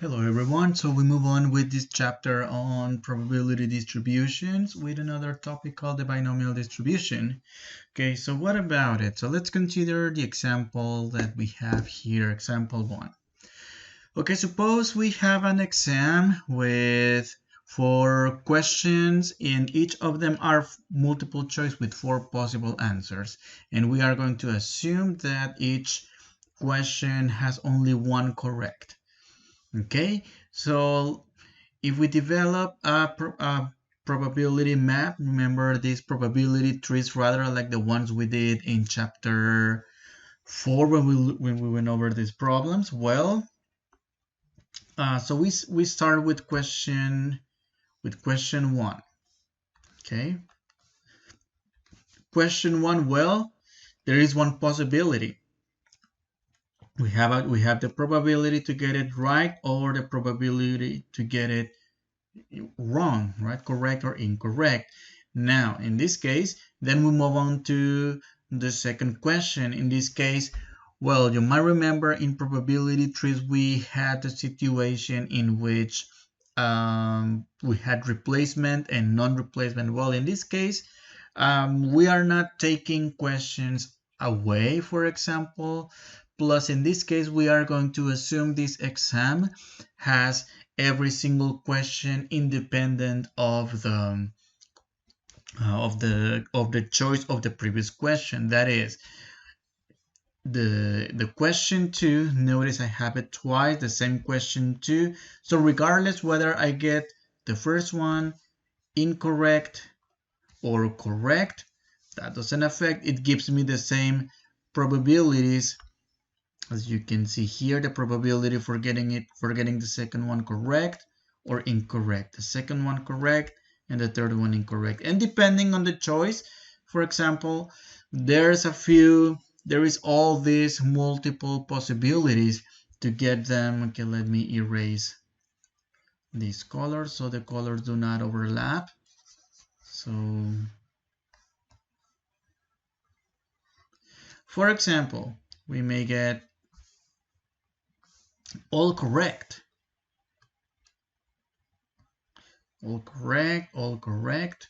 Hello everyone, so we move on with this chapter on probability distributions with another topic called the binomial distribution. Okay, so what about it? So let's consider the example that we have here, example 1. Okay, suppose we have an exam with 4 questions and each of them are multiple choice with 4 possible answers. And we are going to assume that each question has only one correct. Okay, so if we develop a probability map, remember these probability trees rather like the ones we did in chapter 4 when we went over these problems. Well, so we start with question 1. Okay, question 1. Well, there is one possibility. We have the probability to get it right or the probability to get it wrong, right? Correct or incorrect. Now, in this case, then we move on to the second question. In this case, well, you might remember in probability trees, we had a situation in which we had replacement and non-replacement. Well, in this case, we are not taking questions away, for example. Plus, in this case, we are going to assume this exam has every single question independent of the choice of the previous question. That is, the question 2, notice I have it twice, the same question 2. So regardless whether I get the first one incorrect or correct, that doesn't affect. It gives me the same probabilities. As you can see here, the probability for getting the second one correct or incorrect, the second one correct and the third one incorrect. And depending on the choice, for example, there is all these multiple possibilities to get them. Okay, let me erase these colors so the colors do not overlap. So for example, we may get all correct, all correct,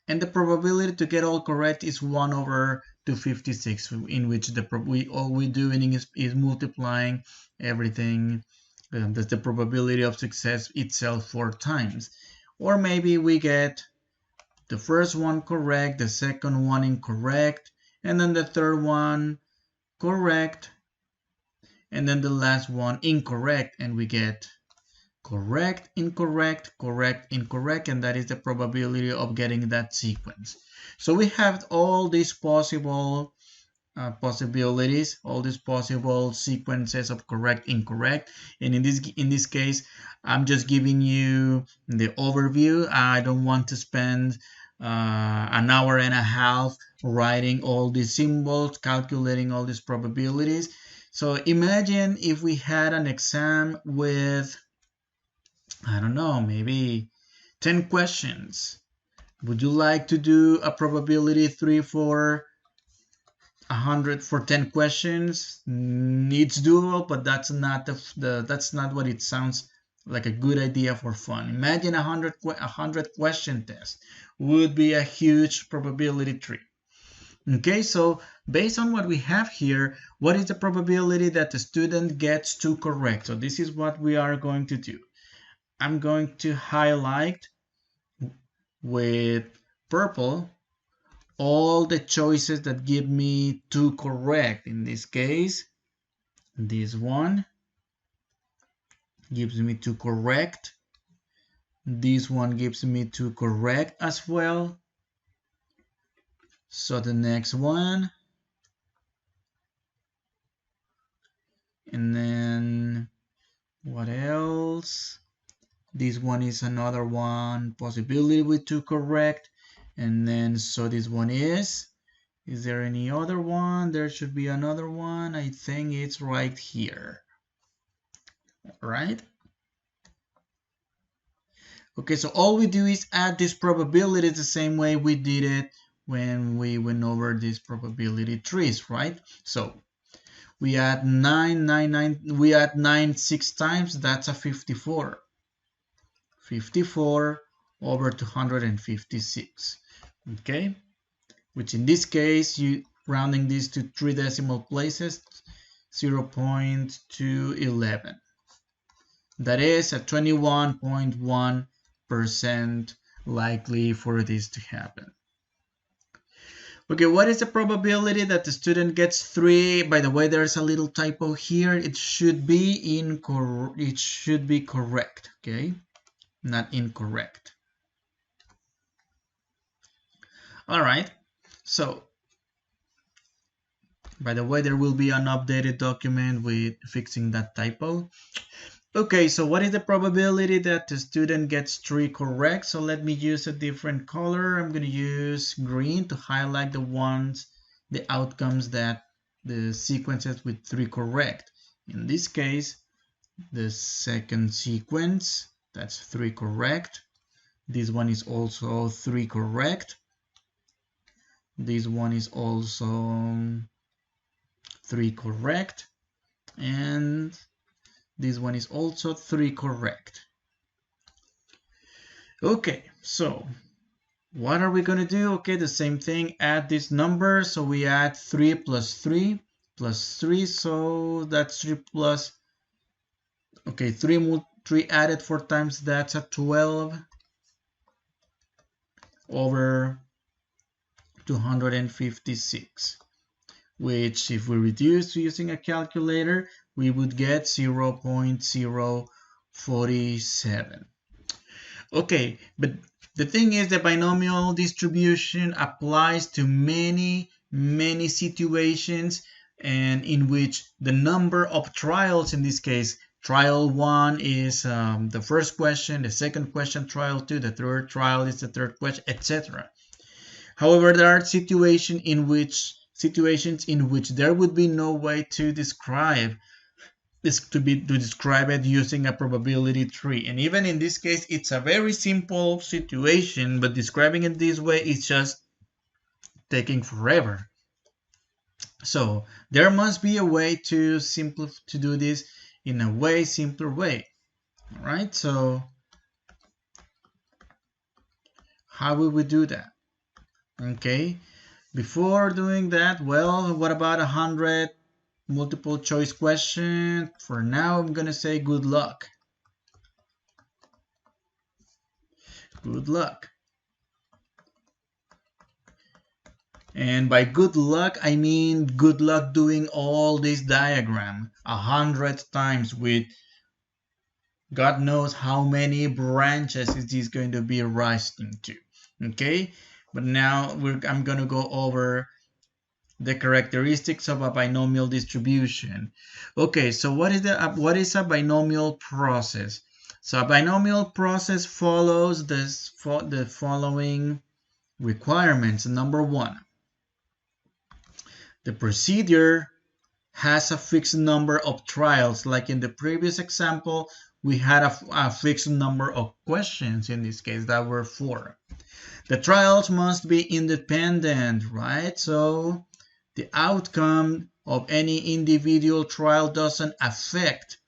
and the probability to get all correct is 1 over 256, in which all we doing is multiplying everything. That's the probability of success itself 4 times. Or maybe we get the first one correct, the second one incorrect, and then the third one correct, and then the last one incorrect, and we get correct, incorrect, correct, incorrect, and that is the probability of getting that sequence. So we have all these possible possibilities, all these possible sequences of correct, incorrect, and in this case, I'm just giving you the overview. I don't want to spend an hour and a half writing all these symbols, calculating all these probabilities. So imagine if we had an exam with, I don't know, maybe 10 questions. Would you like to do a probability 3 for 100 for 10 questions? It's doable, but that's not that's not what it sounds like a good idea for fun. Imagine a 100 question test would be a huge probability tree. Okay, so based on what we have here, what is the probability that the student gets 2 correct? So this is what we are going to do. I'm going to highlight with purple all the choices that give me 2 correct. In this case, this one gives me 2 correct. This one gives me 2 correct as well. So the next one. And then what else? This one is another one possibility with 2 correct. And then so this one is there any other one? There should be another one. I think it's right here. Right? Okay, so all we do is add these probabilities the same way we did it when we went over these probability trees, right? So We add 9 6 times, that's a 54. 54 over 256. Okay, which in this case, you rounding this to 3 decimal places, 0.211. That is a 21.1% likely for this to happen. Okay, what is the probability that the student gets 3? By the way, there's a little typo here. It should be correct, okay? Not incorrect. All right. So, by the way, there will be an updated document with fixing that typo. Okay, so what is the probability that the student gets 3 correct? So let me use a different color. I'm going to use green to highlight the outcomes that the sequences with 3 correct. In this case, the second sequence, that's 3 correct. This one is also 3 correct. This one is also 3 correct. And this one is also 3 correct. Okay, so what are we going to do? Okay, the same thing, add this number. So we add 3 plus 3 plus 3. So that's 3 plus, okay, 3 added 4 times, that's a 12 over 256. Which if we reduce using a calculator, we would get 0.047. Okay, but the thing is the binomial distribution applies to many situations, and in which the number of trials, in this case, trial 1 is the first question, the second question trial 2, the third trial is the third question, etc. However, there are situations in which there would be no way to describe this, to describe it using a probability tree. And even in this case, it's a very simple situation, but describing it this way is just taking forever. So there must be a way to do this in a way simpler way. All right, so how will we do that? Okay, before doing that, well, what about 100 multiple choice question? For now, I'm gonna say good luck. Good luck. And by good luck, I mean good luck doing all this diagram 100 times with God knows how many branches is this going to be rising to. Okay, but now I'm gonna go over the characteristics of a binomial distribution. Okay, so what is a binomial process? So a binomial process follows the following requirements. Number 1, the procedure has a fixed number of trials. Like in the previous example, we had a fixed number of questions. In this case, that were 4. The trials must be independent, right? So the outcome of any individual trial doesn't affect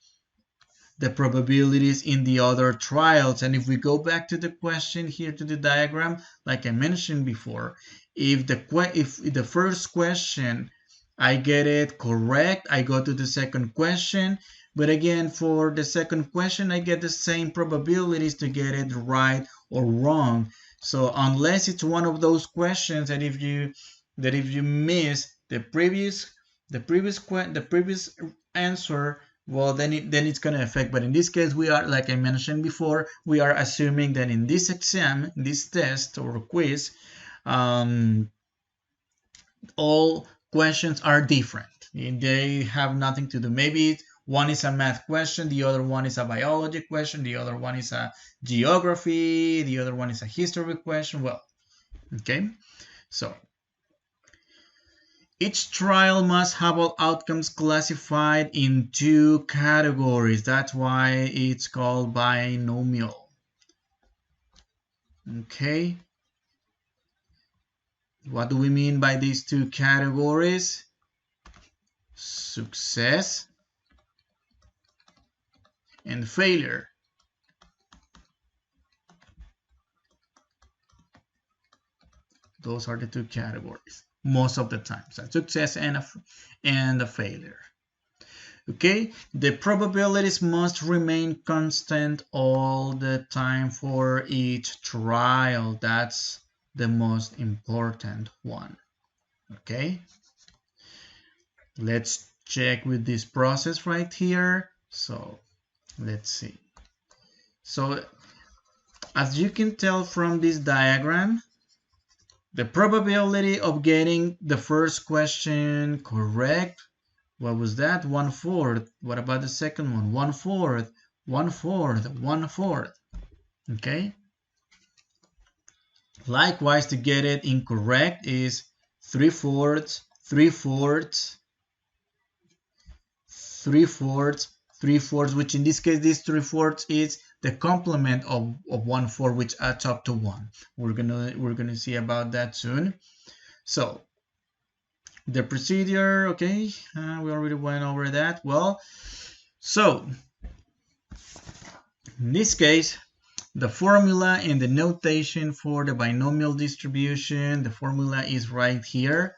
the probabilities in the other trials. And if we go back to the question here, to the diagram, like I mentioned before, if the first question I get it correct, I go to the second question. But again, for the second question, I get the same probabilities to get it right or wrong. So unless it's one of those questions that if you miss the previous answer, well, then it's going to affect. But in this case, we are, like I mentioned before, we are assuming that in this exam, this test or quiz, all questions are different. They have nothing to do. Maybe one is a math question, the other one is a biology question, the other one is a geography, the other one is a history question. Well, okay, so each trial must have all outcomes classified in 2 categories. That's why it's called binomial. Okay, what do we mean by these 2 categories? success and failure. Those are the two categories most of the time. So success and a failure. Okay, the probabilities must remain constant all the time for each trial. That's the most important one. Okay, let's check with this process right here. So let's see. So as you can tell from this diagram, the probability of getting the first question correct, what was that? 1/4. What about the second one? 1/4, 1/4, 1/4. Okay. Likewise, to get it incorrect is 3/4, 3/4, 3/4, 3/4, which in this case, this 3/4 is the complement of 1/4, which adds up to 1. We're gonna see about that soon. So the procedure, okay, we already went over that. Well, so in this case, the formula and the notation for the binomial distribution, the formula is right here.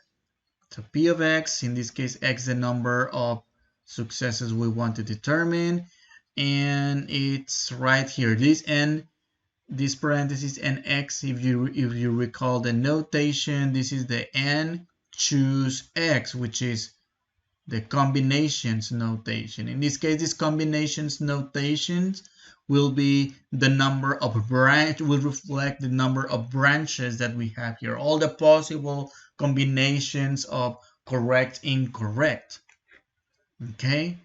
So P of x, in this case, x the number of successes we want to determine, and it's right here. This n, this parenthesis and x, if you recall the notation, this is the n choose x, which is the combinations notation. In this case, this combinations notations will be the number of will reflect the number of branches that we have here, all the possible combinations of correct, incorrect. Okay,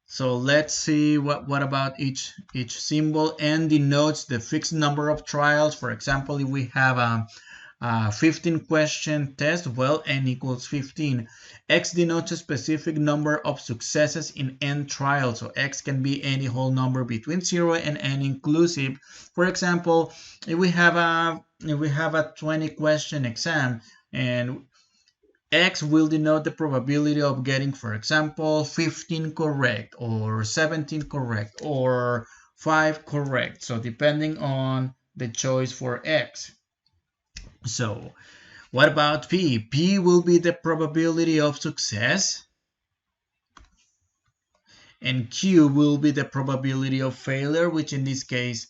so let's see what about each symbol. N denotes the fixed number of trials. For example, if we have a 15 question test, well, n equals 15. X denotes a specific number of successes in n trials. So x can be any whole number between 0 and n inclusive. For example, if we have a 20 question exam, and x will denote the probability of getting, for example, 15 correct or 17 correct or 5 correct. So depending on the choice for x. So what about P? P will be the probability of success, and Q will be the probability of failure, which in this case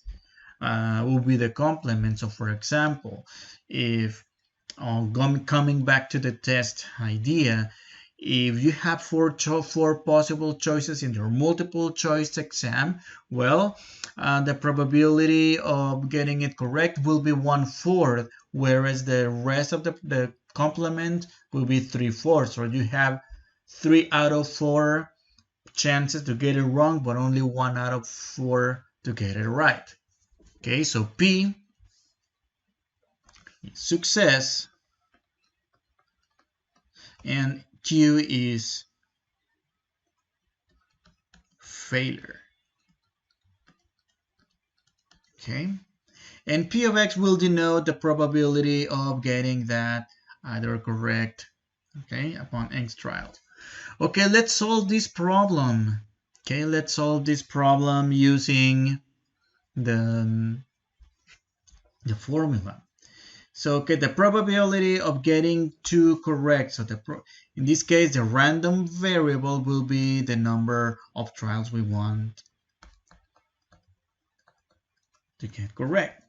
will be the complement. So for example, if coming back to the test idea, if you have four possible choices in your multiple choice exam, well, the probability of getting it correct will be 1/4, whereas the rest of the complement will be 3/4. So you have 3 out of 4 chances to get it wrong, but only 1 out of 4 to get it right. Okay, so P is success and Q is failure. Okay, and P of x will denote the probability of getting that either correct, okay, upon x trials. Okay, let's solve this problem. Okay, let's solve this problem using the formula. So, okay, the probability of getting 2 correct. So in this case, the random variable will be the number of trials we want to get correct.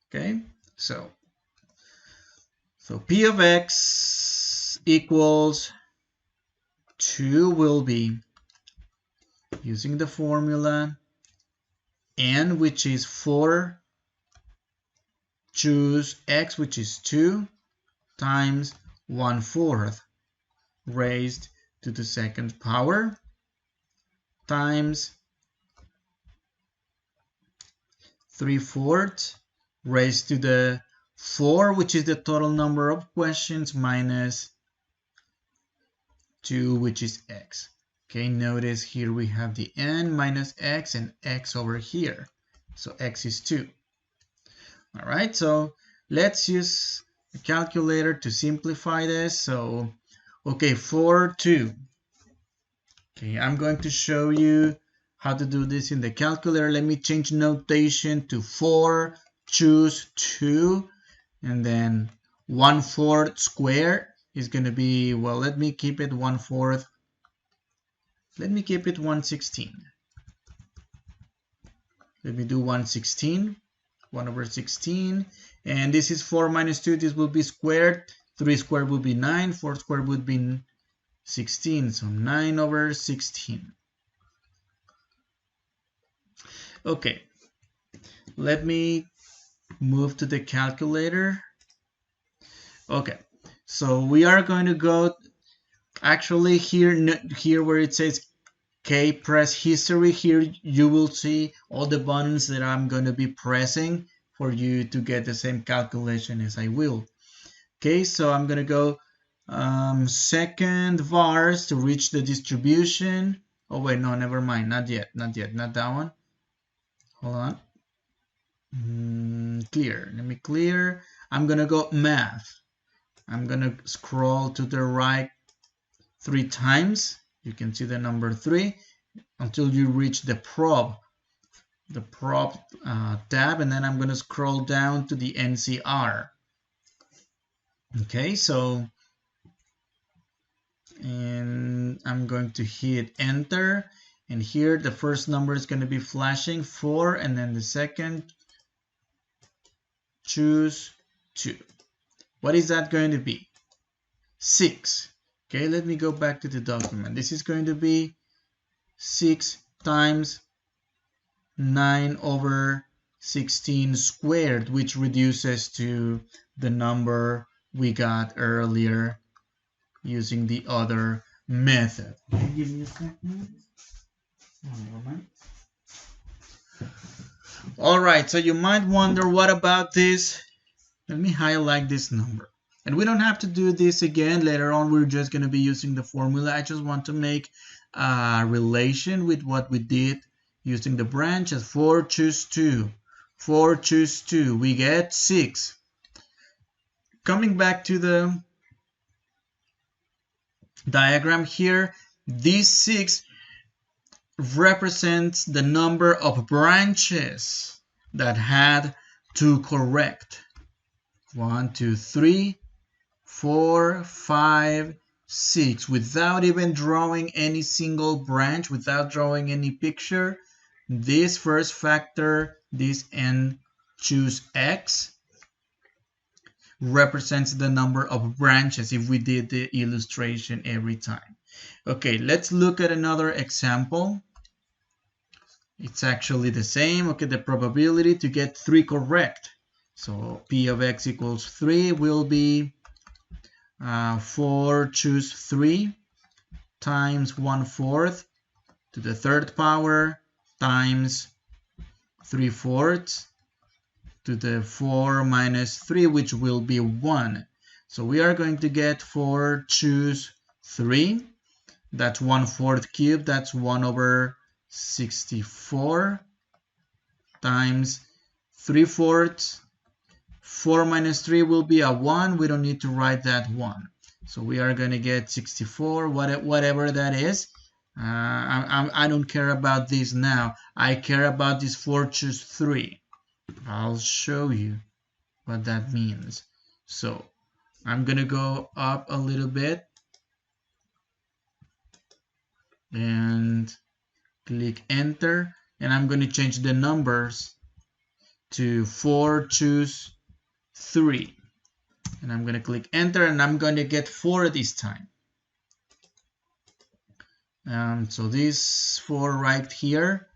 Okay, so P of x equals 2 will be, using the formula, n, which is 4, choose x, which is 2, times 1/4 raised to the second power, times 3/4 raised to the 4, which is the total number of questions, minus 2, which is x. Okay, notice here we have the n minus x and x over here. So x is 2. All right, so let's use a calculator to simplify this. So, okay, 4, 2. Okay, I'm going to show you how to do this in the calculator. Let me change notation to 4, choose 2, and then 1/4 squared is going to be, well, let me keep it 1/4. Let me keep it 1/16. Let me do 1/16, 1/16. And this is 4 minus 2. This will be squared. 3 squared would be 9. 4 squared would be 16. So 9/16. Okay. Let me move to the calculator. Okay. So we are going to go, actually here where it says K press history, here you will see all the buttons that I'm going to be pressing for you to get the same calculation as I will. Okay, so I'm going to go second vars to reach the distribution. Oh wait, no, never mind, not yet, not that one. Hold on. Clear, let me clear. I'm going to go math. I'm going to scroll to the right 3 times. You can see the number 3 until you reach the prob tab, and then I'm going to scroll down to the NCR. Okay, so, and I'm going to hit enter, and here the first number is going to be flashing 4, and then the second, choose 2. What is that going to be? 6. Okay, let me go back to the document. This is going to be 6 times 9/16 squared, which reduces to the number we got earlier using the other method. Okay, give me a second. Never mind. All right, so you might wonder, what about this? Let me highlight this number. And we don't have to do this again. Later on, we're just going to be using the formula. I just want to make a relation with what we did using the branches. 4, choose 2. 4, choose 2. We get 6. Coming back to the diagram here, this 6 represents the number of branches that had to correct. 1, 2, 3, 4, 5, 6. Without even drawing any single branch, without drawing any picture, this first factor, this n choose x, represents the number of branches if we did the illustration every time. Okay, let's look at another example. It's actually the same. Okay, the probability to get 3 correct. So P of x equals 3 will be 4 choose 3 times 1/4 to the 3rd power times 3/4 to the 4 minus 3, which will be 1. So we are going to get 4 choose 3. That's 1/4 cubed. That's 1/64 times 3/4. 4 minus 3 will be a 1. We don't need to write that 1. So we are going to get 64, whatever that is. I don't care about this now. I care about this 4 choose 3. I'll show you what that means. So I'm going to go up a little bit and click enter. And I'm going to change the numbers to 4 choose 3. And I'm going to click enter, and I'm going to get 4 this time. So this 4 right here,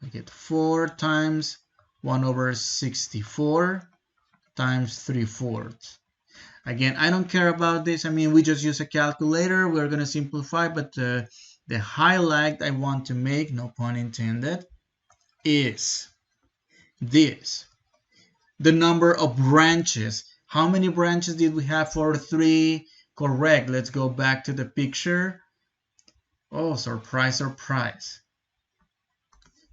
I get 4 times 1/64 times 3/4. Again, I don't care about this. I mean, we just use a calculator. We're going to simplify, but the highlight I want to make, no pun intended, is this. The number of branches. How many branches did we have for 3 correct? Let's go back to the picture. Oh, surprise, surprise.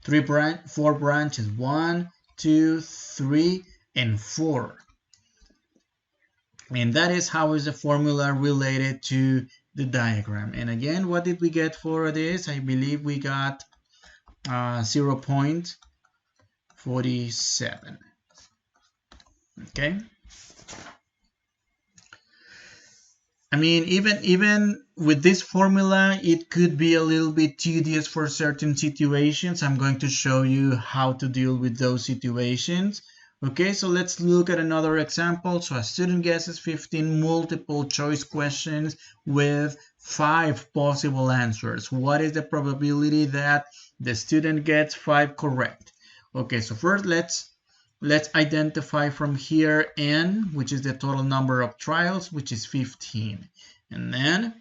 4 branches. 1, 2, 3, and 4. And that is how is the formula related to the diagram. And again, what did we get for this? I believe we got 0.47. Okay. I mean, even with this formula, it could be a little bit tedious for certain situations. I'm going to show you how to deal with those situations. Okay, so let's look at another example. So a student guesses 15 multiple choice questions with 5 possible answers. What is the probability that the student gets 5 correct? Okay, so first let's identify from here n, which is the total number of trials, which is 15. And then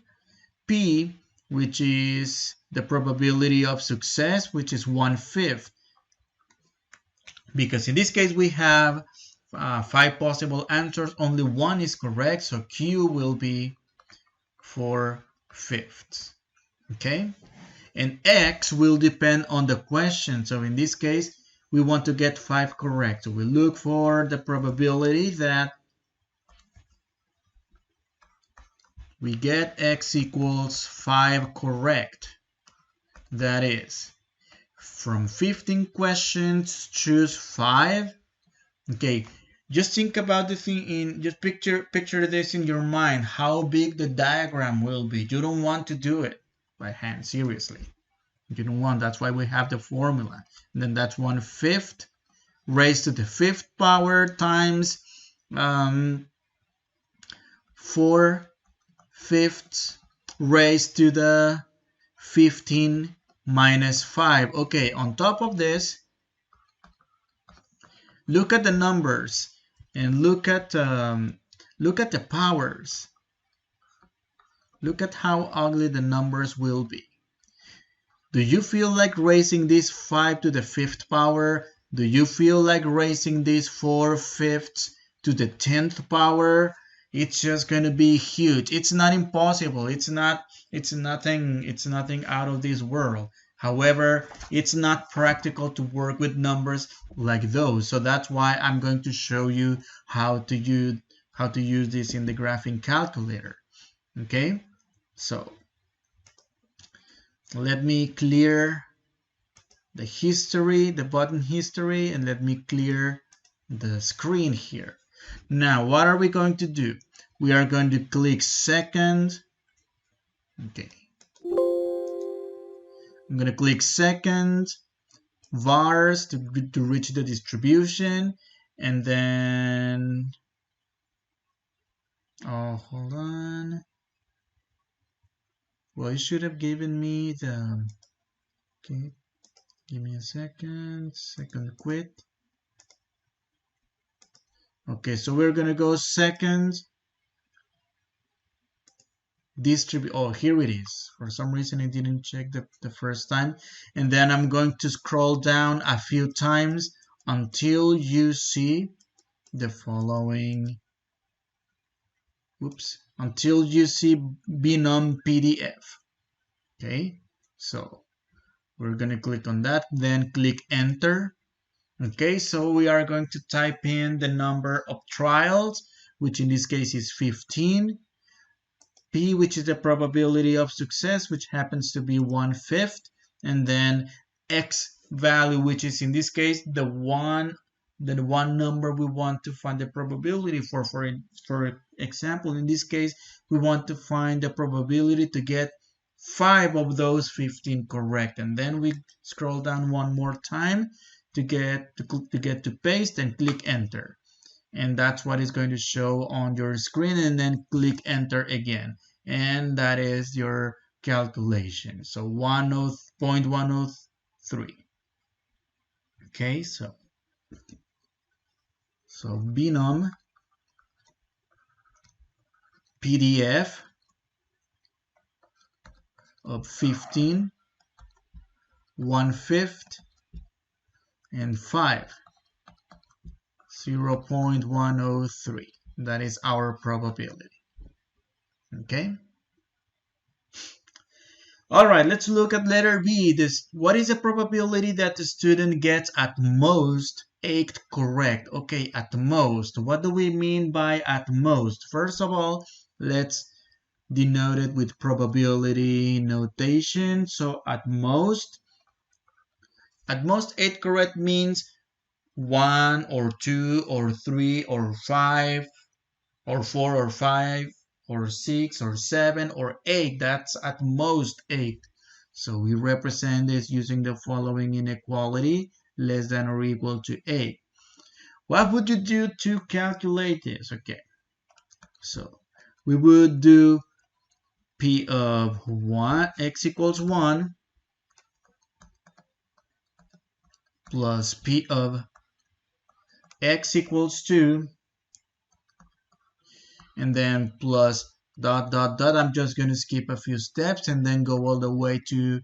p, which is the probability of success, which is 1/5. Because in this case we have 5 possible answers, only 1 is correct, so q will be 4/5. Okay? And x will depend on the question. So in this case, we want to get 5 correct. So we look for the probability that we get x equals 5 correct. That is, from 15 questions, choose 5. Okay, just think about the thing just picture this in your mind, how big the diagram will be. You don't want to do it by hand, seriously. You don't want, that's why we have the formula. And then that's 1/5 raised to the 5th power times 4/5 raised to the 15 minus 5. Okay, on top of this, look at the numbers and look at the powers. Look at how ugly the numbers will be. Do you feel like raising this 5 to the 5th power? Do you feel like raising this 4/5 to the 10th power? It's just going to be huge. It's not impossible. It's nothing out of this world. However, it's not practical to work with numbers like those. So that's why I'm going to show you how to use this in the graphing calculator. Okay? So let me clear the history, the button history, and let me clear the screen here. Now, what are we going to do? We are going to click second. Okay. I'm going to click second, vars to reach the distribution, and then, oh, hold on. Well, it should have given me the, okay, give me a second quit. Okay, so we're gonna go second, distribute, oh, here it is. For some reason, I didn't check the first time. And then I'm going to scroll down a few times until you see the following, until you see Binom PDF. Okay, so we're going to click on that, then click enter. Okay, so we are going to type in the number of trials, which in this case is 15. P, which is the probability of success, which happens to be 1/5. And then X value, which is in this case the one number we want to find the probability for. For example, in this case, we want to find the probability to get 5 of those 15 correct. And then we scroll down one more time to get to paste and click enter. And that's what is going to show on your screen, and then click enter again. And that is your calculation. So 0.103. Okay, so Binom PDF of 15, 1/5, and 5, 0.103. That is our probability. Okay. All right, let's look at letter B. What is the probability that the student gets at most 8 correct? Okay, at most. What do we mean by at most? First of all, let's denoted with probability notation. So at most 8 correct means 1 or 2 or 3 or 5 or 4 or 5 or 6 or 7 or 8. That's at most 8. So we represent this using the following inequality, less than or equal to 8. What would you do to calculate this? Okay, so we would do P of 1, x equals 1, plus P of x equals 2, and then plus dot dot dot. I'm just going to skip a few steps and then go all the way to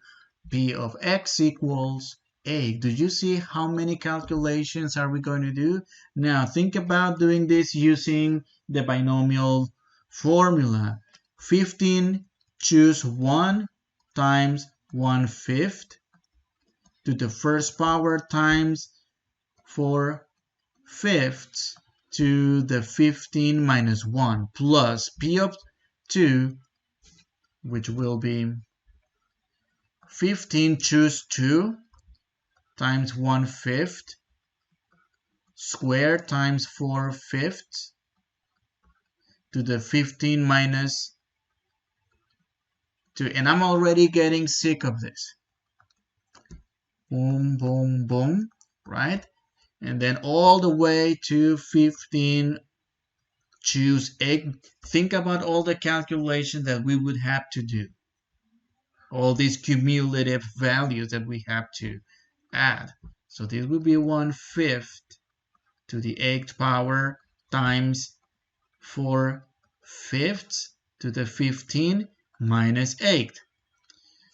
P of x equals 8. Do you see how many calculations are we going to do? Now think about doing this using the binomial formula. 15 choose 1 times 1/5 to the first power times 4/5 to the 15 minus 1 plus P of 2, which will be 15 choose 2 times 1/5 squared times 4/5 to the 15 minus 2. And I'm already getting sick of this. Boom, boom, boom, right? And then all the way to 15 choose 8. Think about all the calculations that we would have to do. All these cumulative values that we have to add. So this would be 1/5 to the 8th power times 4/5 to the 15 minus 8.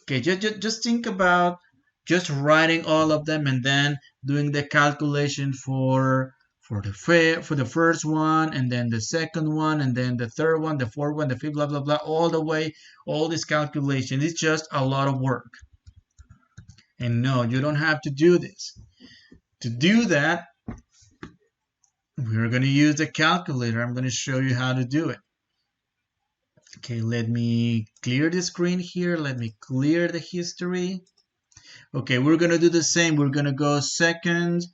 Okay, just think about just writing all of them and then doing the calculation for the first one, and then the second one, and then the third one, the fourth one, the fifth, blah blah blah, all the way, all this calculation. It's just a lot of work. And no, you don't have to do this. To do that, we're going to use the calculator. I'm going to show you how to do it. Okay, let me clear the screen here. Let me clear the history. Okay, we're going to do the same. We're going to go second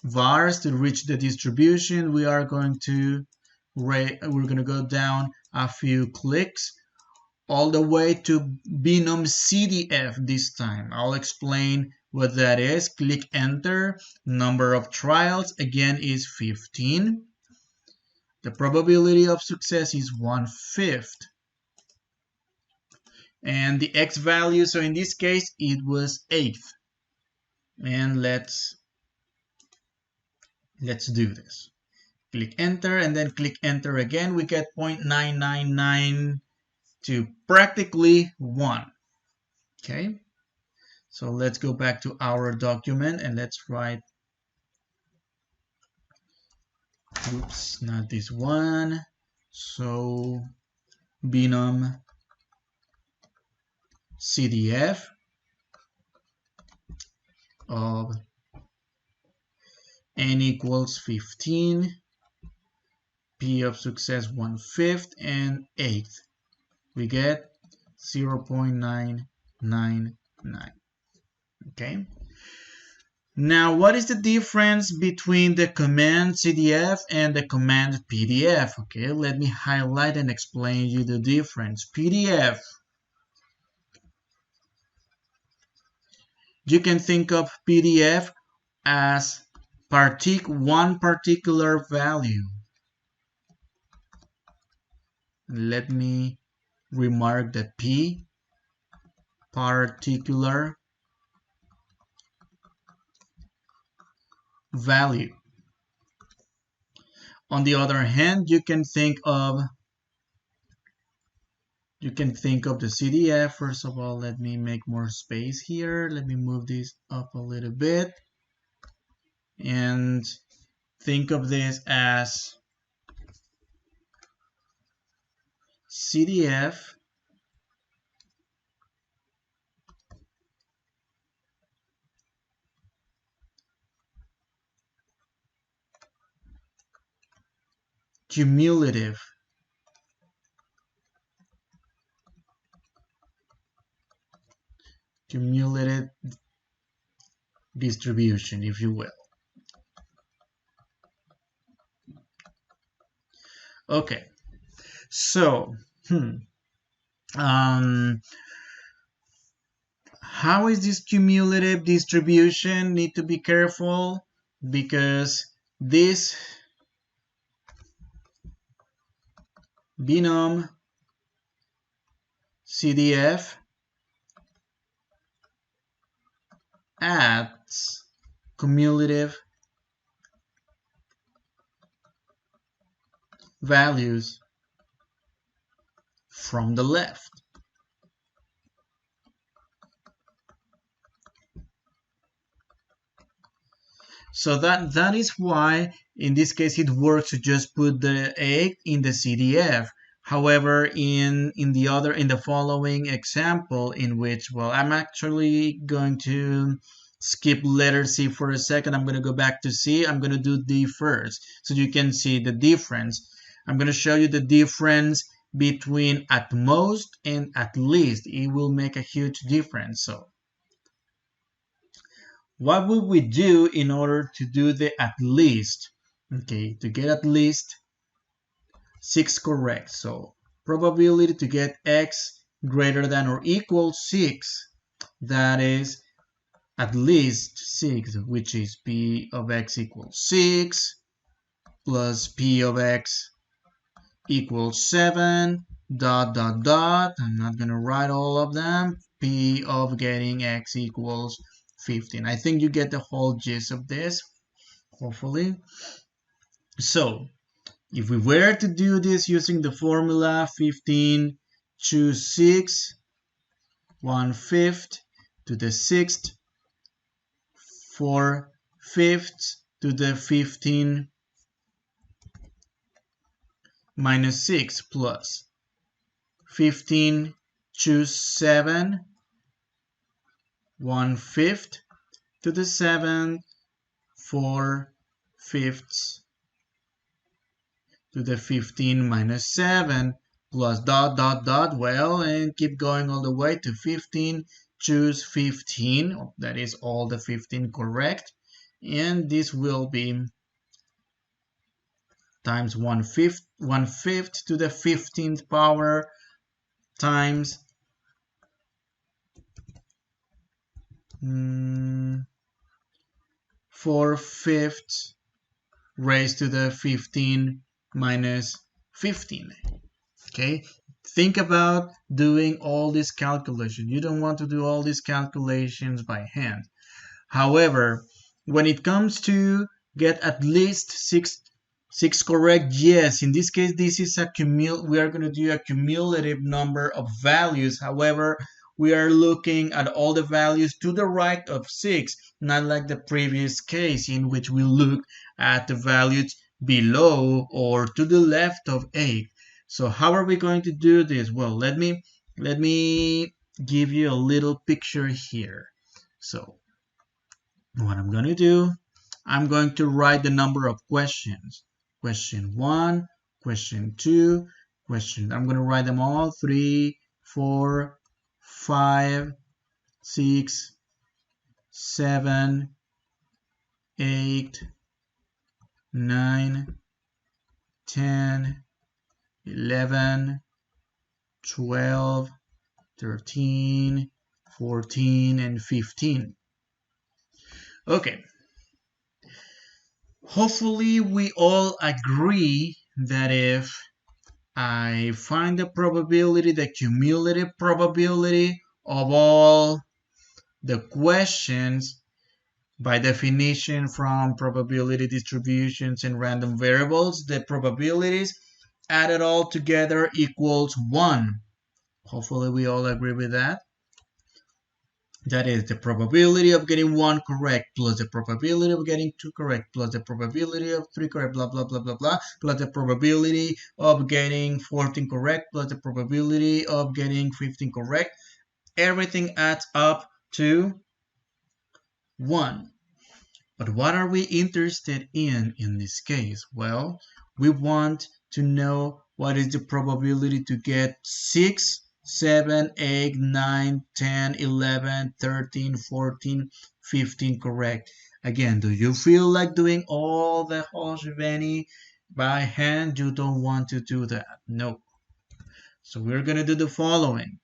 vars to reach the distribution. We're going to go down a few clicks all the way to binom CDF this time. I'll explain what that is. Click enter. Number of trials again is 15. The probability of success is 1/5. And the x value, so in this case it was 8. And let's do this. Click enter and then click enter again. We get 0.999 to practically 1. Okay, so let's go back to our document and let's write, oops, not this one. So binom CDF of n equals 15, P of success 1/5, and 8. We get 0.999. Okay. Now, what is the difference between the command CDF and the command PDF? Okay, let me highlight and explain you the difference. PDF, you can think of PDF as one particular value. Let me remark that P, particular value. On the other hand, you can think of the CDF. First of all, let me make more space here. Let me move this up a little bit. And think of this as CDF cumulative cumulative distribution, if you will. Okay, so how is this cumulative distribution? Need to be careful because this binom CDF adds cumulative values from the left. So that is why in this case it works to just put the egg in the CDF. However, in the following example, in which, well, I'm actually going to skip letter C for a second. I'm going to go back to C. I'm going to do D first so you can see the difference. I'm going to show you the difference between at most and at least. It will make a huge difference. So what would we do in order to do the at least? Okay, to get at least 6 correct. So probability to get x greater than or equal 6, that is at least 6, which is p of x equals 6 plus p of x equals 7 dot dot dot. I'm not going to write all of them. P of getting x equals 15. I think you get the whole gist of this, hopefully. So if we were to do this using the formula 15 choose 6 1/5 to the 6th 4/5 to the 15 minus 6 plus 15 choose 7 1/5 to the 7th 4/5 to the 15 minus 7 plus dot dot dot, well, and keep going all the way to 15 choose 15, that is all the 15 correct, and this will be times 1/5 to the 15th power times 4/5 raised to the 15 minus 15. Okay, think about doing all these calculations. You don't want to do all these calculations by hand. However, when it comes to get at least six correct, yes, in this case this is we are going to do a cumulative number of values. However, we are looking at all the values to the right of 6, not like the previous case in which we look at the values below or to the left of 8. So how are we going to do this? Well, let me give you a little picture here. So what I'm going to do, I'm going to write the number of questions. Question 1, question 2, I'm going to write them all, 3, 4, 5, 6, 7, 8, 9, 10, 11, 12, 13, 14, and 15. Okay. Hopefully we all agree that if I find the probability, the cumulative probability of all the questions, by definition from probability distributions and random variables, the probabilities added all together equals 1. Hopefully we all agree with that. That is the probability of getting 1 correct plus the probability of getting 2 correct plus the probability of 3 correct, blah, blah, blah, blah, blah, plus the probability of getting 14 correct plus the probability of getting 15 correct. Everything adds up to 1. But what are we interested in this case? Well, we want to know what is the probability to get 6 7, 8, 9, 10, 11, 13, 14, 15 correct. Again, do you feel like doing all the whole shebang by hand? You don't want to do that. No. So we're going to do the following.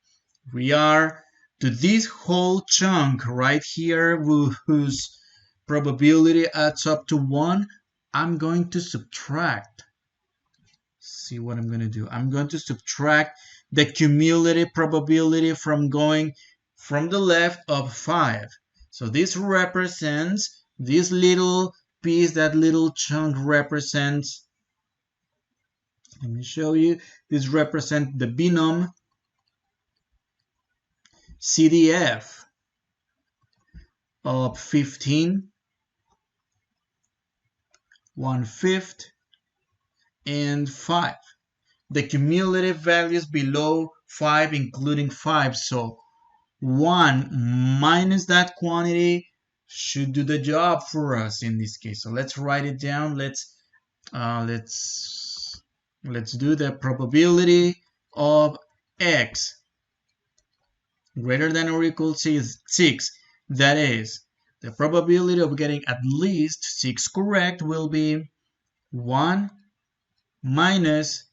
We are to this whole chunk right here whose probability adds up to 1. I'm going to subtract. See what I'm going to do. I'm going to subtract the cumulative probability from going from the left of 5. So this represents this little piece, that little chunk represents, let me show you, this represents the binom CDF of 15, 1/5, and 5. The cumulative values below 5 including 5, so 1 minus that quantity should do the job for us in this case. So let's write it down. Let's do the probability of x greater than or equal to 6. That is, the probability of getting at least 6 correct will be 1 minus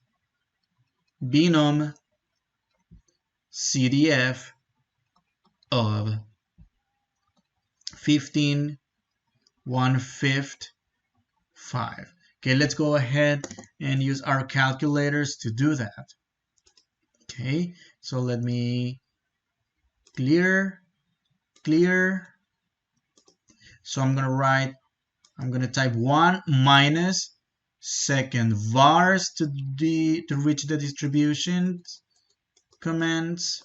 binom CDF of 15, 1/5, 5. Okay, let's go ahead and use our calculators to do that. Okay, so let me clear. So I'm gonna type 1 minus second vars to reach the distribution commands,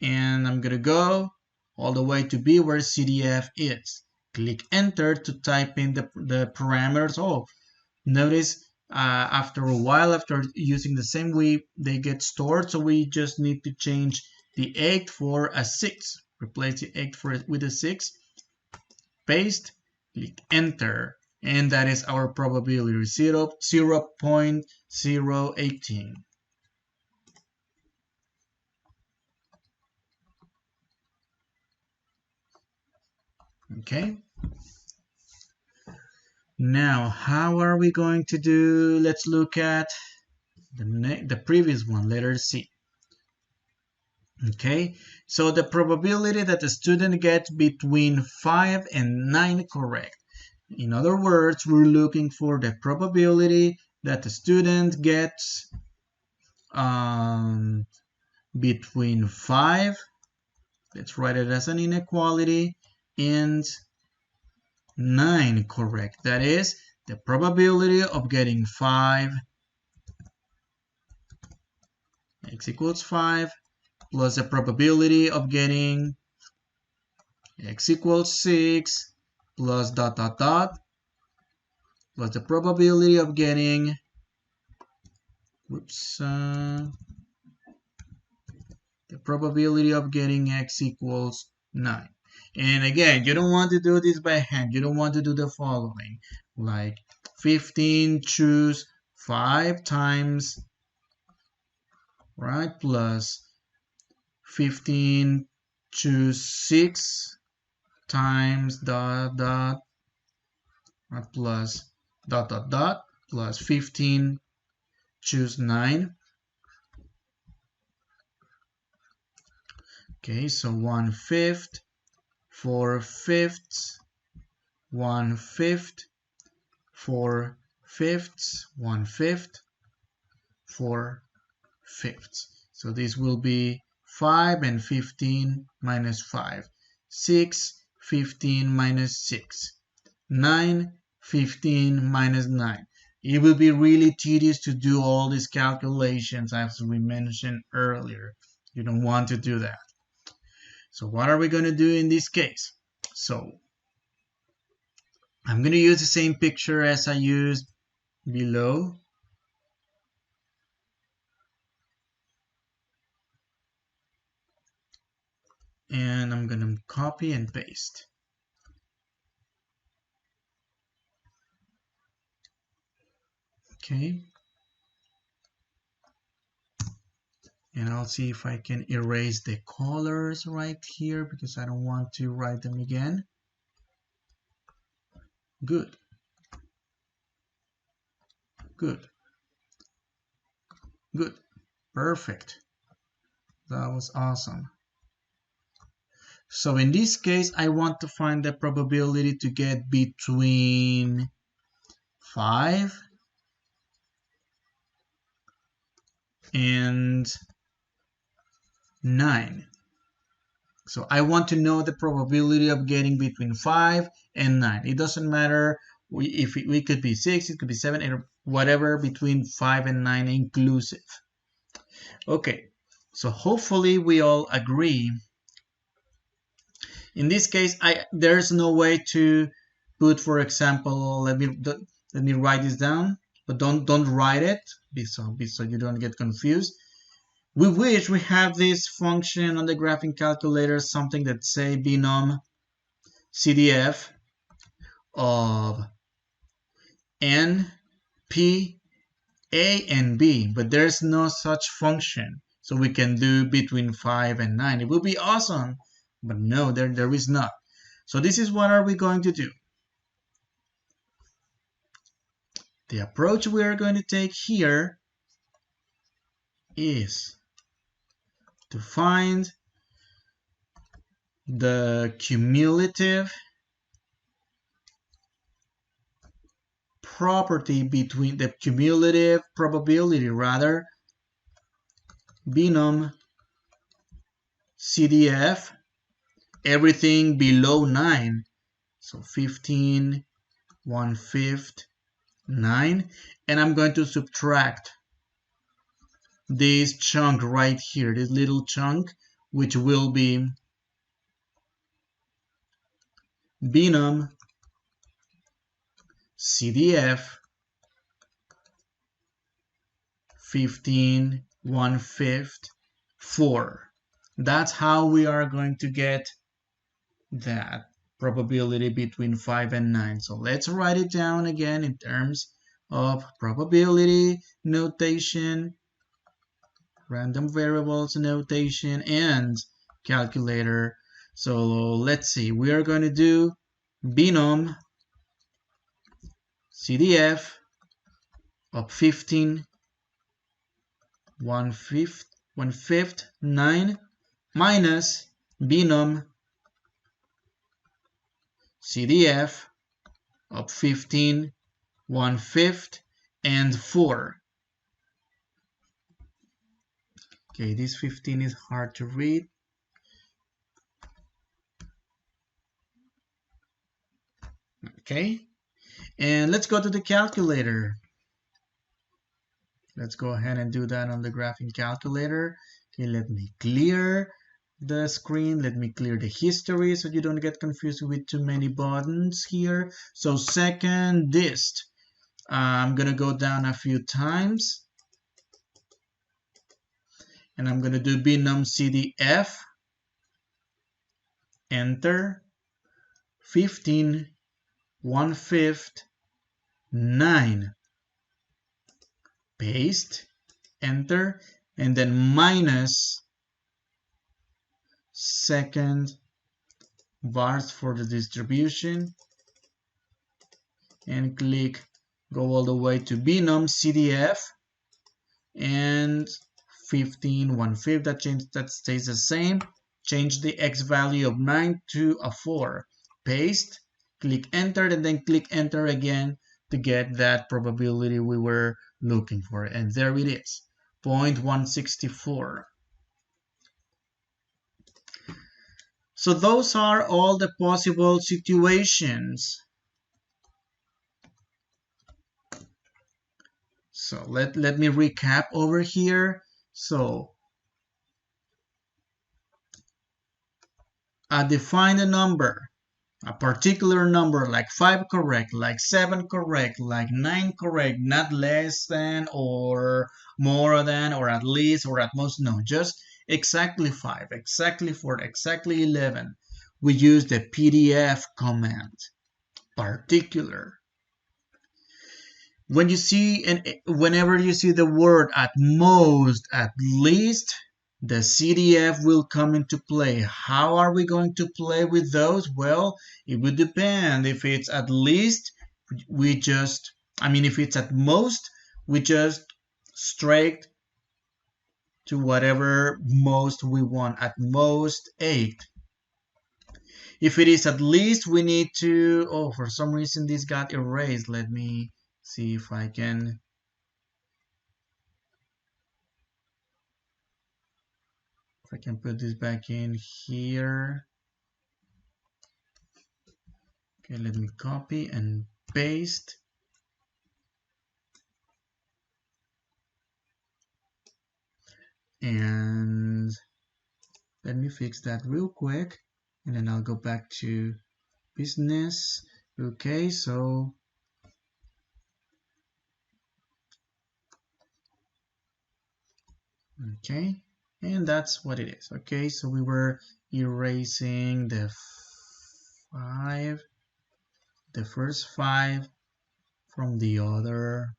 and I'm gonna go all the way to B where CDF is. Click enter to type in the parameters. Oh, notice after a while, after using the same way, they get stored, so we just need to change the 8 for a 6. Replace the 8 with a 6. Paste, click enter, and that is our probability, 0.018. Okay. Now, how are we going to do? Let's look at the previous one, letter C. Okay, so the probability that the student gets between 5 and 9 correct. In other words, we're looking for the probability that the student gets between 5, let's write it as an inequality, and 9 correct. That is, the probability of getting 5 x equals 5 plus the probability of getting x equals 6 plus dot dot dot plus the probability of getting the probability of getting x equals 9. And again, you don't want to do this by hand. You don't want to do the following, like 15 choose 5 times, right, plus 15 choose 6 times dot dot, right, plus dot dot dot plus 15 choose 9. Okay, so 1/5, 4/5, 1/5, 4/5, 1/5, 4/5. So this will be 5 and 15 minus 5. 6, 15 minus 6. 9, 15 minus 9. It will be really tedious to do all these calculations as we mentioned earlier. You don't want to do that. So what are we going to do in this case? So I'm going to use the same picture as I used below. And I'm going to copy and paste. Okay. And I'll see if I can erase the colors right here because I don't want to write them again. Good. Good. Good. Perfect. That was awesome. So in this case, I want to find the probability to get between 5 and 9. So I want to know the probability of getting between 5 and 9. It doesn't matter if we could be 6, it could be 7, 8, whatever, between 5 and 9 inclusive. Okay, so hopefully we all agree. In this case, there's no way to put, for example, let me write this down, but don't write it so you don't get confused. We wish we have this function on the graphing calculator, something that say binom CDF of N, P, A, and B, but there's no such function. So we can do between 5 and 9. It would be awesome, but no, there is not. So this is what are we going to do. The approach we are going to take here is to find the cumulative property between the cumulative probability, rather, binom CDF, everything below 9. So 15, 1/5, 9. And I'm going to subtract this chunk right here, this little chunk, which will be binom CDF 15, 1/5, 4. That's how we are going to get that probability between 5 and 9. So let's write it down again in terms of probability notation, random variables notation, and calculator. So let's see, we are going to do binom CDF of 15, 1/5, 9 minus binom CDF of 15, 1/5, and 4. Okay, this 15 is hard to read. Okay, and let's go to the calculator. Let's go ahead and do that on the graphing calculator. Okay, let me clear the screen. Let me clear the history so you don't get confused with too many buttons here. So second dist, I'm gonna go down a few times. And I'm gonna do binom CDF, enter, 15, 1/5, 9. Paste, enter, and then minus second bars for the distribution, and click, go all the way to binom CDF, and 15, 1/5, that stays the same. Change the X value of 9 to a 4. Paste, click enter, and then click enter again to get that probability we were looking for. And there it is, 0.164. So those are all the possible situations. So let me recap over here. So I define a number, a particular number, like 5 correct, like 7 correct, like 9 correct, not less than or more than or at least or at most. No, just exactly 5, exactly 4, exactly 11. We use the PDF command, particular. When you see, and whenever you see the word at most, at least, the CDF will come into play. How are we going to play with those? Well, it would depend. If it's at least, if it's at most, we just straight to whatever most we want. At most 8. If it is at least, we need to, oh, for some reason this got erased. Let me see if I can. If I can put this back in here. Okay, let me copy and paste. And let me fix that real quick. And then I'll go back to business. Okay, so okay, and that's what it is. Okay, so we were erasing the first 5 from the other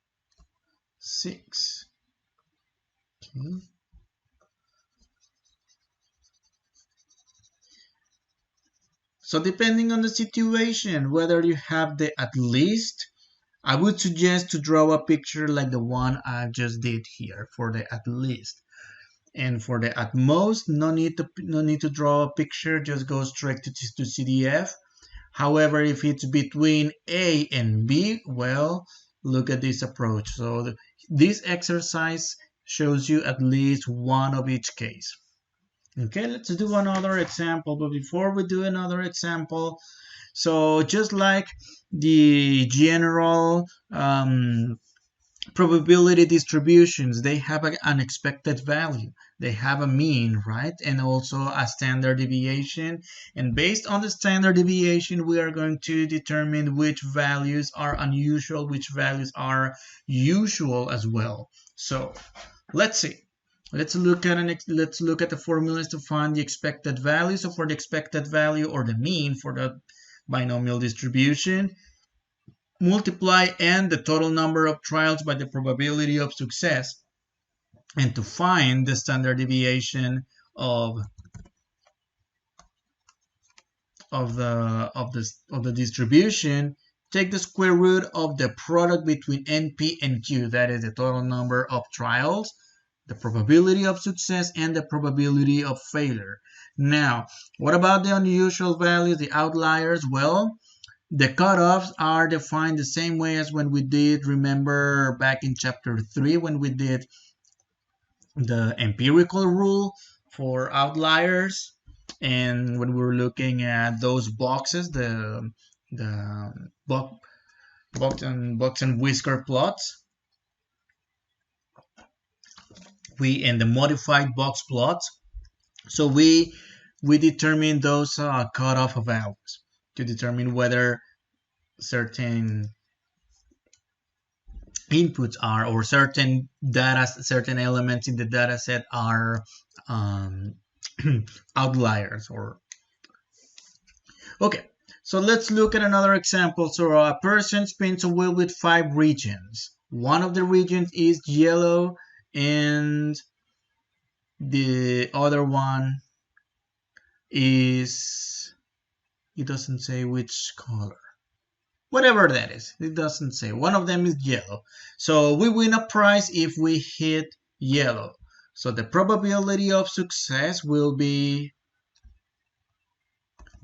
6. Okay. So depending on the situation, whether you have the at least, I would suggest to draw a picture like the one I just did here for the at least. And for the at most, no need to draw a picture, just go straight to CDF. However, if it's between A and B, well, look at this approach. So this exercise shows you at least one of each case. Okay, let's do another example. But before we do another example, so just like the general probability distributions, they have an unexpected value. They have a mean, right? And also a standard deviation. And based on the standard deviation, we are going to determine which values are unusual, which values are usual as well. So let's see. Let's look at the formulas to find the expected value. So for the expected value, or the mean for the binomial distribution, multiply n, the total number of trials, by the probability of success. And to find the standard deviation of the distribution, take the square root of the product between NP and Q, that is the total number of trials, the probability of success, and the probability of failure. Now, what about the unusual values, the outliers? Well, the cutoffs are defined the same way as when we did, remember back in chapter 3 when we did the empirical rule for outliers, and when we were looking at those boxes, the box and whisker plots, and the modified box plots. So we determine those cutoff values to determine whether certain inputs are, or certain elements in the data set are outliers. Or okay, so let's look at another example. So a person spins a wheel with 5 regions. One of the regions is yellow and the other one is, it doesn't say which color, whatever that is, it doesn't say. One of them is yellow, so we win a prize if we hit yellow. So the probability of success will be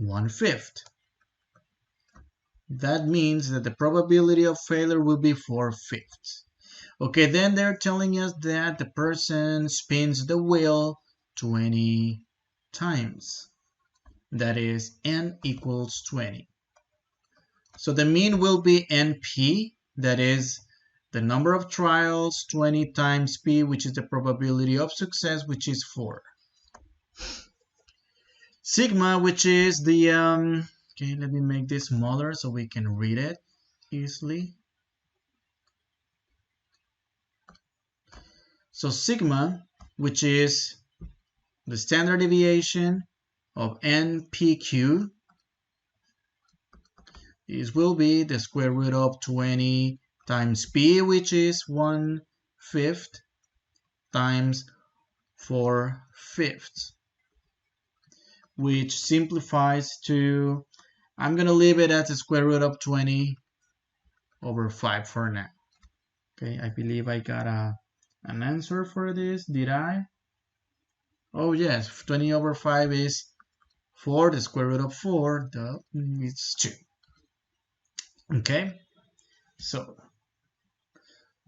1/5. That means that the probability of failure will be 4/5. Okay, then they're telling us that the person spins the wheel 20 times. That is n equals 20. So the mean will be NP, that is the number of trials, 20 times P, which is the probability of success, which is 4. Sigma, which is the, okay, let me make this smaller so we can read it easily. So sigma, which is the standard deviation of NPQ, this will be the square root of 20 times P, which is 1/5, times 4/5, which simplifies to, I'm going to leave it as the square root of 20/5 for now. Okay, I believe I got an answer for this. Did I? Oh yes, 20/5 is 4, the square root of 4, it's 2. Okay, so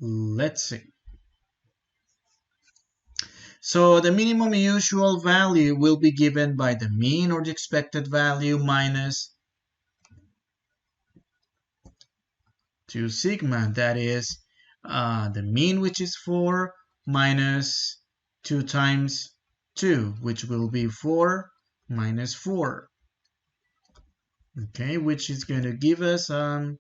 let's see. So the minimum usual value will be given by the mean or the expected value minus 2 sigma. That is the mean, which is 4, minus 2 times 2, which will be 4 minus 4. Okay, which is going to give us 0.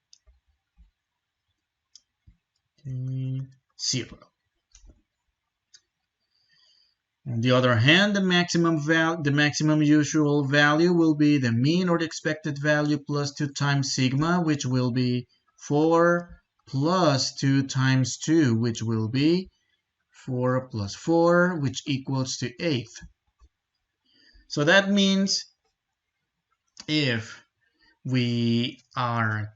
On the other hand, the maximum usual value will be the mean or the expected value plus 2 times sigma, which will be 4 plus 2 times 2, which will be 4 plus 4, which equals to 8. So that means if we are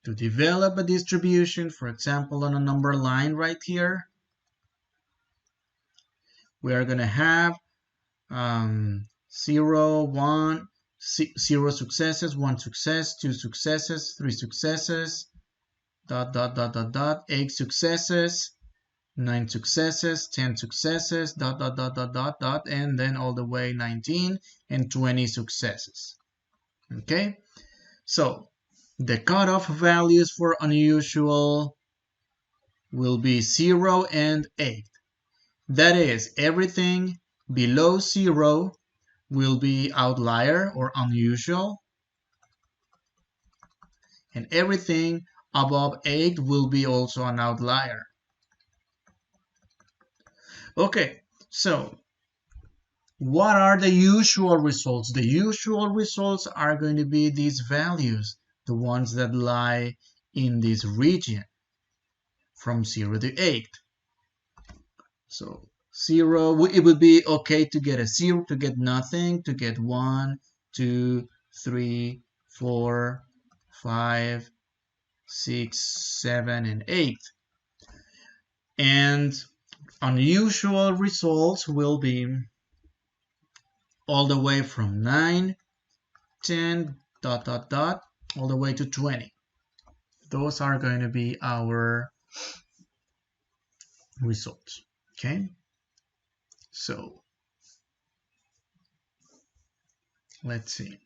to develop a distribution, for example, on a number line right here, we are going to have 0, 1, 0 successes, 1 success, 2 successes, 3 successes, ... 8 successes, 9 successes, 10 successes, ... and then all the way 19 and 20 successes. Okay, so the cutoff values for unusual will be 0 and 8. That is, everything below 0 will be outlier or unusual, and everything above 8 will be also an outlier. Okay, so what are the usual results? The usual results are going to be these values, the ones that lie in this region from 0 to 8. So 0, it would be okay to get a 0, to get nothing, to get 1, 2, 3, 4, 5, 6, 7, and 8. And unusual results will be all the way from 9, 10, ... all the way to 20. Those are going to be our results. Okay, so let's see.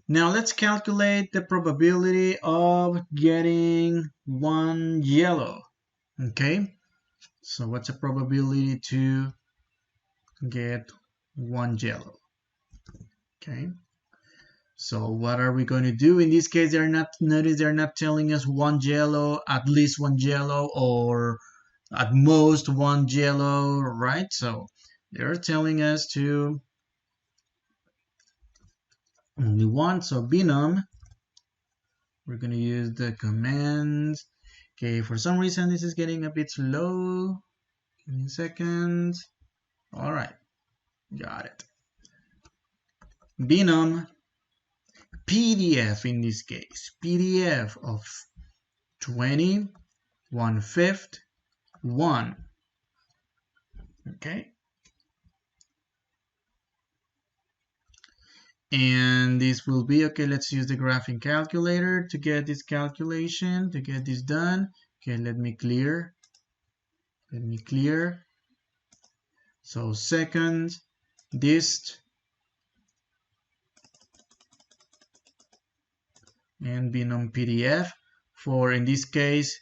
Now let's calculate the probability of getting 1 yellow. Okay, so what's the probability to get 1 yellow? Okay, so what are we going to do? In this case, they're not telling us 1 yellow, at least 1 yellow, or at most 1 yellow, right? So they're telling us to only 1. So binom, we're going to use the command. Okay, for some reason this is getting a bit slow. Give me a second. All right, got it. Binom PDF, in this case, PDF of 20, 1/5, 1. Okay. And this will be, okay, let's use the graphing calculator to get this calculation, to get this done. Okay, let me clear. So second dist and binom PDF. For, in this case,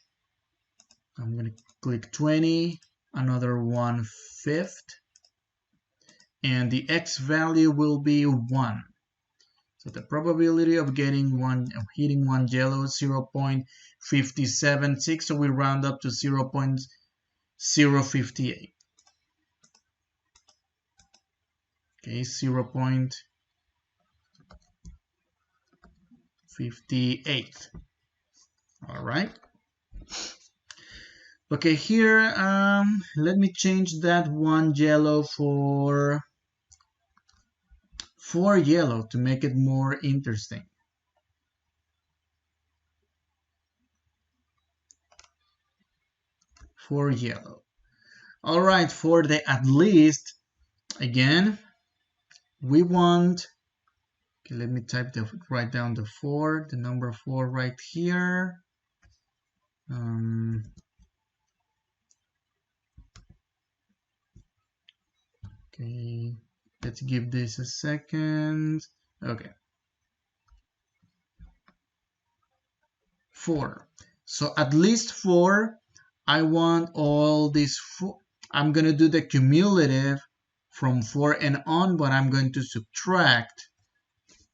I'm going to click 20, another 1/5, and the x value will be 1. So the probability of getting hitting 1 yellow is 0.576. So we round up to 0.058. Okay, 0.58. All right. Okay, here, let me change that one yellow for 4 yellow to make it more interesting. For yellow. All right, for the at least, again, we want, okay, let me write down the 4, the number 4 right here. Okay, let's give this a second. Okay. 4. So at least 4, I want all these 4. I'm going to do the cumulative from 4 and on, but I'm going to subtract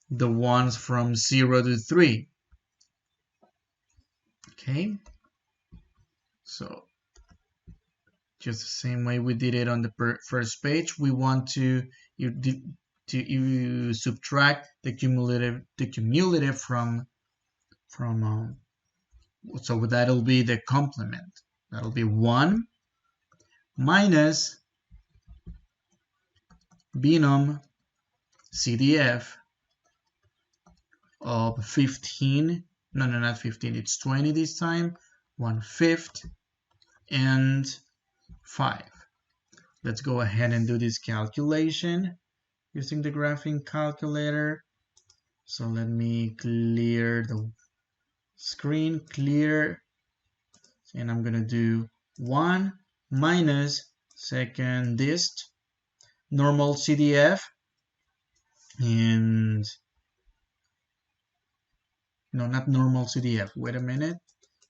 the ones from 0 to 3. Okay. So just the same way we did it on the first page, we want to subtract the cumulative from so that'll be the complement. That'll be 1 minus binom CDF of 15, no, not 15, it's 20 this time, 1/5 and 5. Let's go ahead and do this calculation using the graphing calculator. So let me clear the screen, and I'm gonna do 1 minus second dist normal CDF, and no, not normal CDF, wait a minute,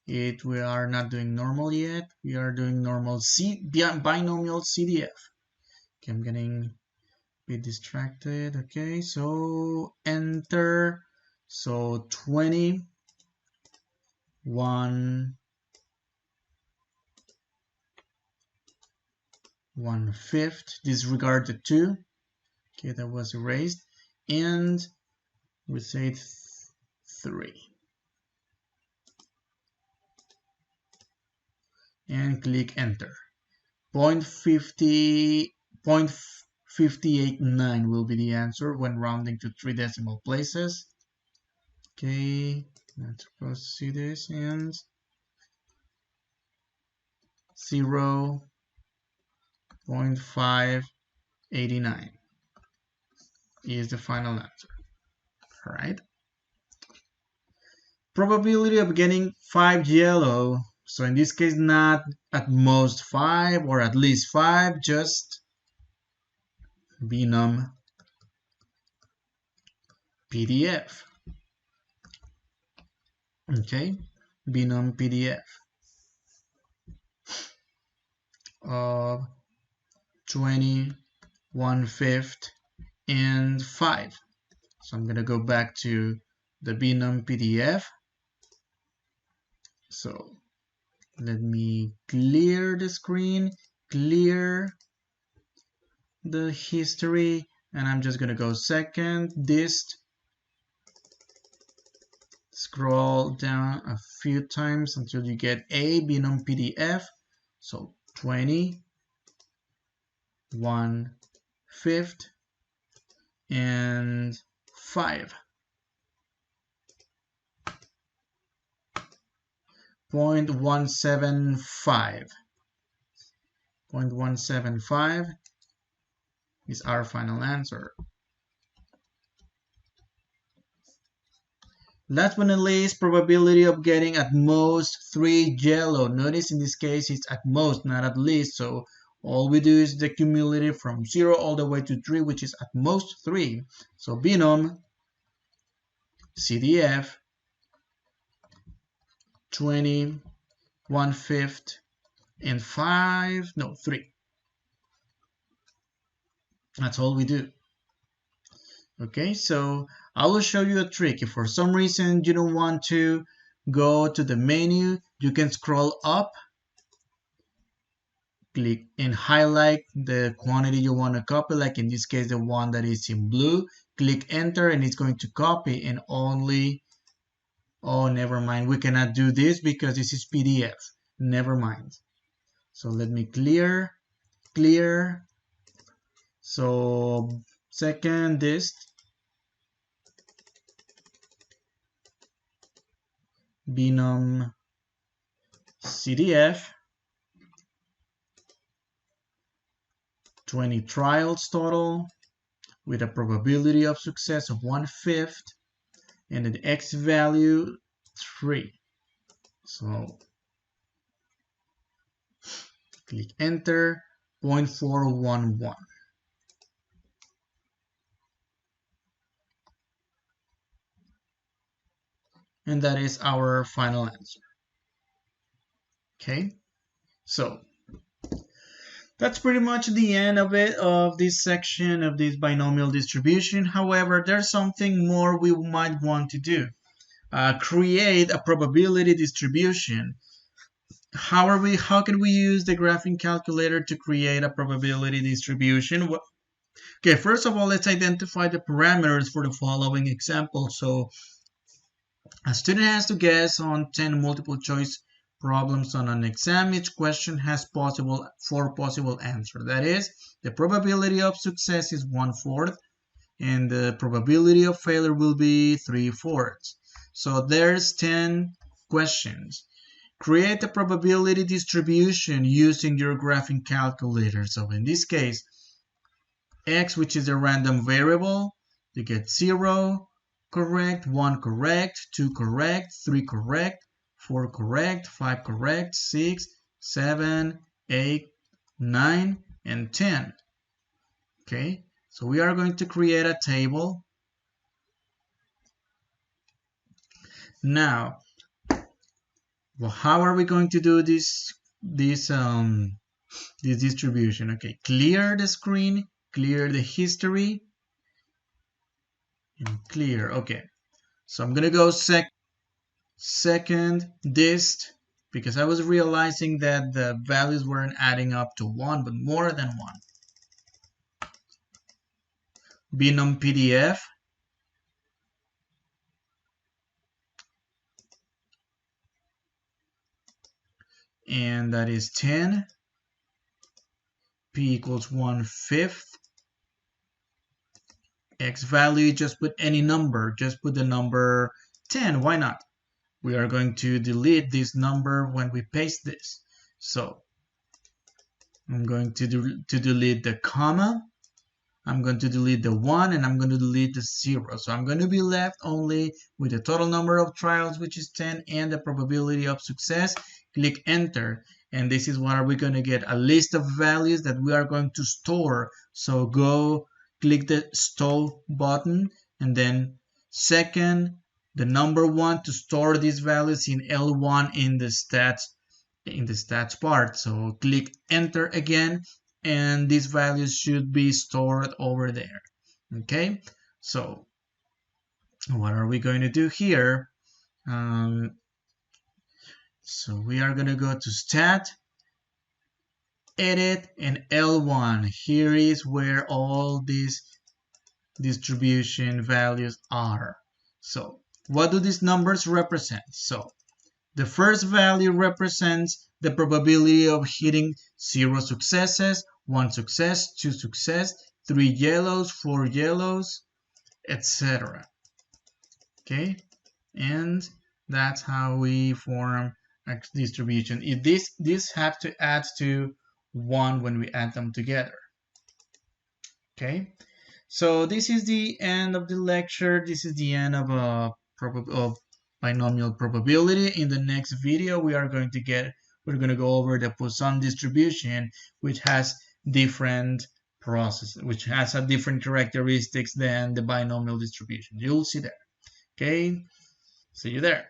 we are not doing normal yet, we are doing normal binomial CDF. Okay, I'm getting a bit distracted. Okay, so enter. So 20, 1/5, disregard the 2. Okay, that was erased, and we say 3. And click enter. 0.589 will be the answer when rounding to 3 decimal places. Okay, not supposed to see this, and 0.589 is the final answer. All right. Probability of getting 5 yellow. So in this case, not at most 5 or at least 5, just binom PDF. Okay, binom PDF of 20, 1/5 and 5. So I'm going to go back to the binom PDF. So let me clear the screen, clear the history, and I'm just going to go second dist, scroll down a few times until you get a binom PDF. So 20, 1/5 and 5. 0.175. 0.175 is our final answer. Last but not least, probability of getting at most 3 yellow. Notice in this case it's at most, not at least. So all we do is the cumulative from 0 all the way to 3, which is at most 3. So binom CDF 20, 1/5 and 5, no, 3. That's all we do. Okay, so I will show you a trick. If for some reason you don't want to go to the menu, you can scroll up, click and highlight the quantity you want to copy, like in this case the one that is in blue. Click enter and it's going to copy, and only, oh, never mind, we cannot do this because this is PDF. Never mind. So let me clear. So second dist binom CDF, 20 trials total with a probability of success of 1/5 and an X value 3. So click enter, 0.411. And that is our final answer. Okay, so that's pretty much the end of it, of this section of this binomial distribution. However, there's something more we might want to do. Create a probability distribution. How can we use the graphing calculator to create a probability distribution? Okay, first of all, let's identify the parameters for the following example. So a student has to guess on 10 multiple choice problems on an exam. Each question has 4 possible answers. That is, the probability of success is 1/4 and the probability of failure will be 3/4. So there's 10 questions. Create a probability distribution using your graphing calculator. So in this case, X, which is a random variable, you get 0 correct, 1 correct, 2 correct, 3 correct, 4 correct, 5 correct, 6, 7, 8, 9, and 10. Okay, so we are going to create a table. Now, well, how are we going to do this distribution? Okay, clear the screen, clear the history, and clear. Okay, so I'm gonna go second dist, because I was realizing that the values weren't adding up to 1, but more than 1. Binom PDF, and that is 10. P equals 1/5. X value, just put any number, just put the number 10, why not? We are going to delete this number when we paste this. So I'm going to delete the comma, I'm going to delete the 1, and I'm going to delete the 0. So I'm going to be left only with the total number of trials, which is 10, and the probability of success. Click enter, and this is what are we going to get, a list of values that we are going to store. So go click the store button, and then second, the number 1 to store these values in L1 in the stats part. So click enter again, and these values should be stored over there. Okay, so what are we going to do here? So we are going to go to stat, edit, and L1. Here is where all these distribution values are. So what do these numbers represent? So the first value represents the probability of hitting 0 successes, 1 success, 2 success, 3 yellows, 4 yellows, etc. Okay, and that's how we form a distribution. If this have to add to 1 when we add them together. Okay, so this is the end of the lecture. This is the end of binomial probability. In the next video, we're going to go over the Poisson distribution, which has different processes, which has a different characteristics than the binomial distribution. You'll see there. Okay, see you there.